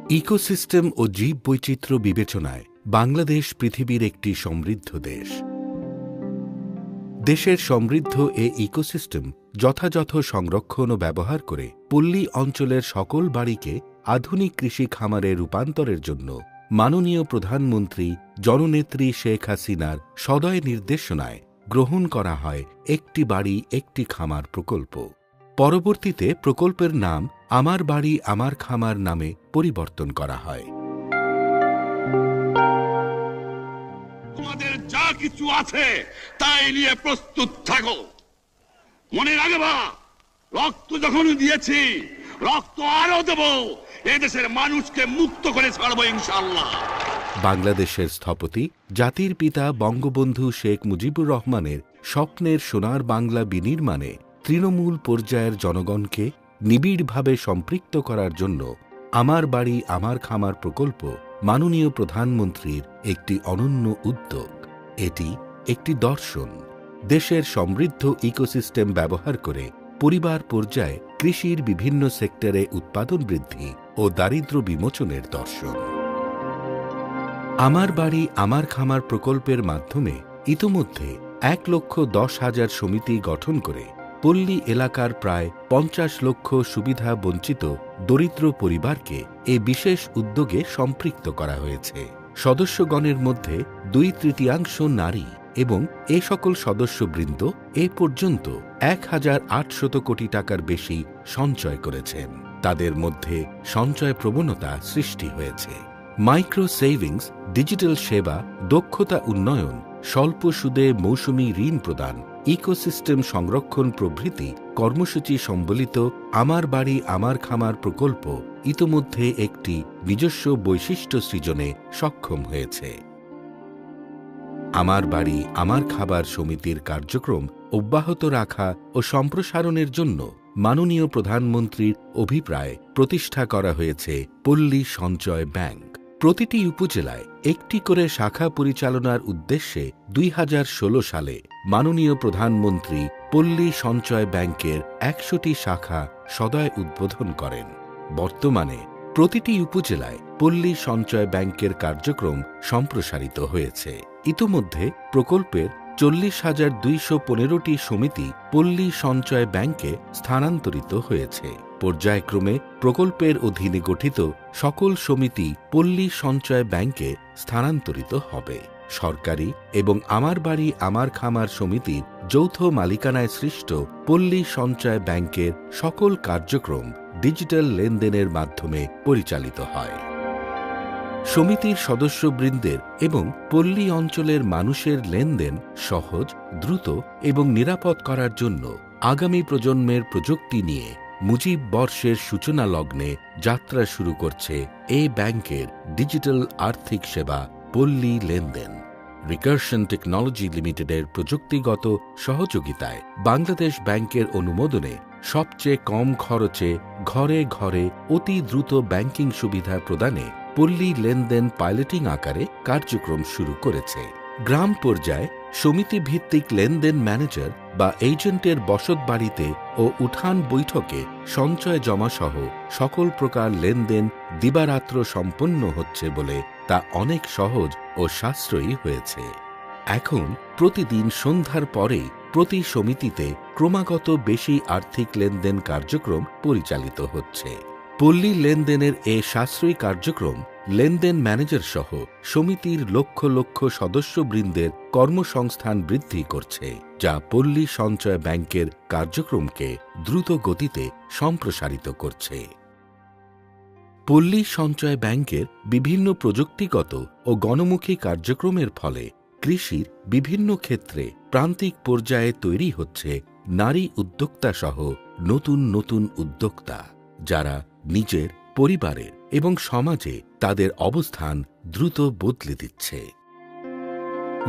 Ecosystem ও জীববৈচিত্র্য বিবেচনায় বাংলাদেশ পৃথিবীর একটি সমৃদ্ধ দেশ। দেশের সমৃদ্ধ এ ইকোসিস্টেম যথাযথ সংরক্ষণ ও ব্যবহার করে পল্লী অঞ্চলের সকল বাড়িকে আধুনিক কৃষি খামারে রূপান্তরের জন্য মাননীয় প্রধানমন্ত্রী জননেত্রী শেখ হাসিনার সদয় নির্দেশনায় গ্রহণ করা হয় একটি বাড়ি একটি খামার প্রকল্প। পরবর্তীতে প্রকল্পের নাম আমার বাড়ি আমার খামার নামে পরিবর্তন করা হয়। তোমাদের যা কিছু আছে তাই নিয়ে প্রস্তুত থাকো। মনে রাখবা, রক্ত যখন দিয়েছি রক্ত আরো দেব, এদেশের মানুষকে মুক্ত করে ছাড়বো ইনশাআল্লাহ। বাংলাদেশের স্থপতি জাতির পিতা বঙ্গবন্ধু শেখ মুজিবুর রহমানের স্বপ্নের সোনার বাংলা বিনির্মাণে তৃণমূল পর্যায়ের জনগণকে নিবিড়ভাবে সম্পৃক্ত করার জন্য আমার বাড়ি আমার খামার প্রকল্প মাননীয় প্রধানমন্ত্রীর একটি অনন্য উদ্যোগ। এটি একটি দর্শন, দেশের সমৃদ্ধ ইকোসিস্টেম ব্যবহার করে পরিবার পর্যায়ে কৃষির বিভিন্ন সেক্টরে উৎপাদন বৃদ্ধি ও দারিদ্র্য বিমোচনের দর্শন। আমার বাড়ি আমার খামার প্রকল্পের মাধ্যমে ইতোমধ্যে 1,10,000 সমিতি গঠন করে পল্লী এলাকার প্রায় 50 লক্ষ সুবিধা বঞ্চিত দরিদ্র পরিবারকে এ বিশেষ উদ্যোগে সম্পৃক্ত করা হয়েছে। সদস্যগণের মধ্যে 2/3 নারী এবং এ সকল সদস্যবৃন্দ এ পর্যন্ত 1,800 কোটি টাকার বেশি সঞ্চয় করেছেন। তাদের মধ্যে সঞ্চয় প্রবণতা সৃষ্টি হয়েছে। মাইক্রো সেভিংস, ডিজিটাল সেবা, দক্ষতা উন্নয়ন, স্বল্প সুদে মৌসুমি ঋণ প্রদান, ইকোসিস্টেম সংরক্ষণ প্রভৃতি কর্মসূচি সম্বলিত আমার বাড়ি আমার খামার প্রকল্প ইতোমধ্যে একটি নিজস্ব বৈশিষ্ট্য সৃজনে সক্ষম হয়েছে। আমার বাড়ি আমার খাবার সমিতির কার্যক্রম অব্যাহত রাখা ও সম্প্রসারণের জন্য মাননীয় প্রধানমন্ত্রীর অভিপ্রায় প্রতিষ্ঠা করা হয়েছে পল্লী সঞ্চয় ব্যাংক। প্রতিটি উপজেলায় একটি করে শাখা পরিচালনার উদ্দেশ্যে 2016 সালে মাননীয় প্রধানমন্ত্রী পল্লী সঞ্চয় ব্যাংকের 100টি শাখা সদয় উদ্বোধন করেন। বর্তমানে প্রতিটি উপজেলায় পল্লী সঞ্চয় ব্যাংকের কার্যক্রম সম্প্রসারিত হয়েছে। ইতোমধ্যে প্রকল্পের 40,215টি সমিতি পল্লী সঞ্চয় ব্যাংকে স্থানান্তরিত হয়েছে। পর্যায়ক্রমে প্রকল্পের অধীনে গঠিত সকল সমিতি পল্লী সঞ্চয় ব্যাংকে স্থানান্তরিত হবে। সরকারি এবং আমার বাড়ি আমার খামার সমিতির যৌথ মালিকানায় সৃষ্ট পল্লী সঞ্চয় ব্যাংকের সকল কার্যক্রম ডিজিটাল লেনদেনের মাধ্যমে পরিচালিত হয়। সমিতির সদস্যবৃন্দের এবং পল্লী অঞ্চলের মানুষের লেনদেন সহজ, দ্রুত এবং নিরাপদ করার জন্য আগামী প্রজন্মের প্রযুক্তি নিয়ে মুজিব বর্ষের সূচনা লগ্নে যাত্রা শুরু করছে এ ব্যাংকের ডিজিটাল আর্থিক সেবা পল্লী লেনদেন। রিকারশন টেকনোলজি লিমিটেডের প্রযুক্তিগত সহযোগিতায় বাংলাদেশ ব্যাংকের অনুমোদনে সবচেয়ে কম খরচে ঘরে ঘরে অতি দ্রুত ব্যাংকিং সুবিধা প্রদানে পল্লী লেনদেন পাইলটিং আকারে কার্যক্রম শুরু করেছে। গ্রাম পর্যায়ে সমিতি ভিত্তিক লেনদেন ম্যানেজার বা এজেন্টের বসত বাড়িতে ও উঠান বৈঠকে সঞ্চয় জমাসহ সকল প্রকার লেনদেন দিবারাত্র সম্পন্ন হচ্ছে বলে তা অনেক সহজ ও সাশ্রয়ী হয়েছে। এখন প্রতিদিন সন্ধ্যার পরেই প্রতি সমিতিতে ক্রমাগত বেশি আর্থিক লেনদেন কার্যক্রম পরিচালিত হচ্ছে। পল্লী লেনদেনের এ সাশ্রয়ী কার্যক্রম লেনদেন ম্যানেজার সহ সমিতির লক্ষ লক্ষ সদস্যবৃন্দের কর্মসংস্থান বৃদ্ধি করছে, যা পল্লী সঞ্চয় ব্যাংকের কার্যক্রমকে দ্রুত গতিতে সম্প্রসারিত করছে। পল্লী সঞ্চয় ব্যাংকের বিভিন্ন প্রযুক্তিগত ও গণমুখী কার্যক্রমের ফলে কৃষির বিভিন্ন ক্ষেত্রে প্রান্তিক পর্যায়ে তৈরি হচ্ছে নারী উদ্যোক্তা সহ নতুন নতুন উদ্যোক্তা, যারা নিজের, পরিবারের এবং সমাজে তাদের অবস্থান দ্রুত বদলে দিচ্ছে।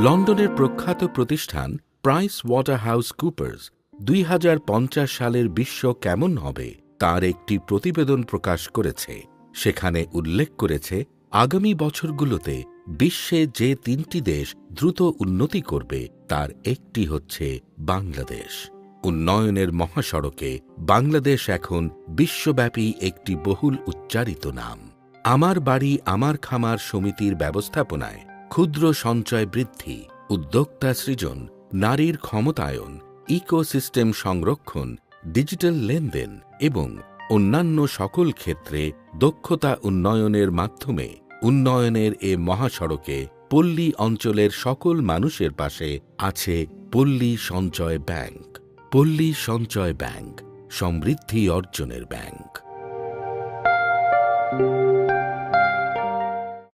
লন্ডনের প্রখ্যাত প্রতিষ্ঠান প্রাইস ওয়াটারহাউস কুপার্স 2050 সালের বিশ্ব কেমন হবে তার একটি প্রতিবেদন প্রকাশ করেছে। সেখানে উল্লেখ করেছে, আগামী বছরগুলোতে বিশ্বে যে 3টি দেশ দ্রুত উন্নতি করবে তার একটি হচ্ছে বাংলাদেশ। উন্নয়নের মহাসড়কে বাংলাদেশ এখন বিশ্বব্যাপী একটি বহুল উচ্চারিত নাম। আমার বাড়ি আমার খামার সমিতির ব্যবস্থাপনায় ক্ষুদ্র সঞ্চয় বৃদ্ধি, উদ্যোক্তা সৃজন, নারীর ক্ষমতায়ন, ইকোসিস্টেম সংরক্ষণ, ডিজিটাল লেনদেন এবং অন্যান্য সকল ক্ষেত্রে দক্ষতা উন্নয়নের মাধ্যমে উন্নয়নের এ মহাসড়কে পল্লী অঞ্চলের সকল মানুষের পাশে আছে পল্লী সঞ্চয় ব্যাংক। পল্লী সঞ্চয় ব্যাংক, সমৃদ্ধি অর্জনের ব্যাংক।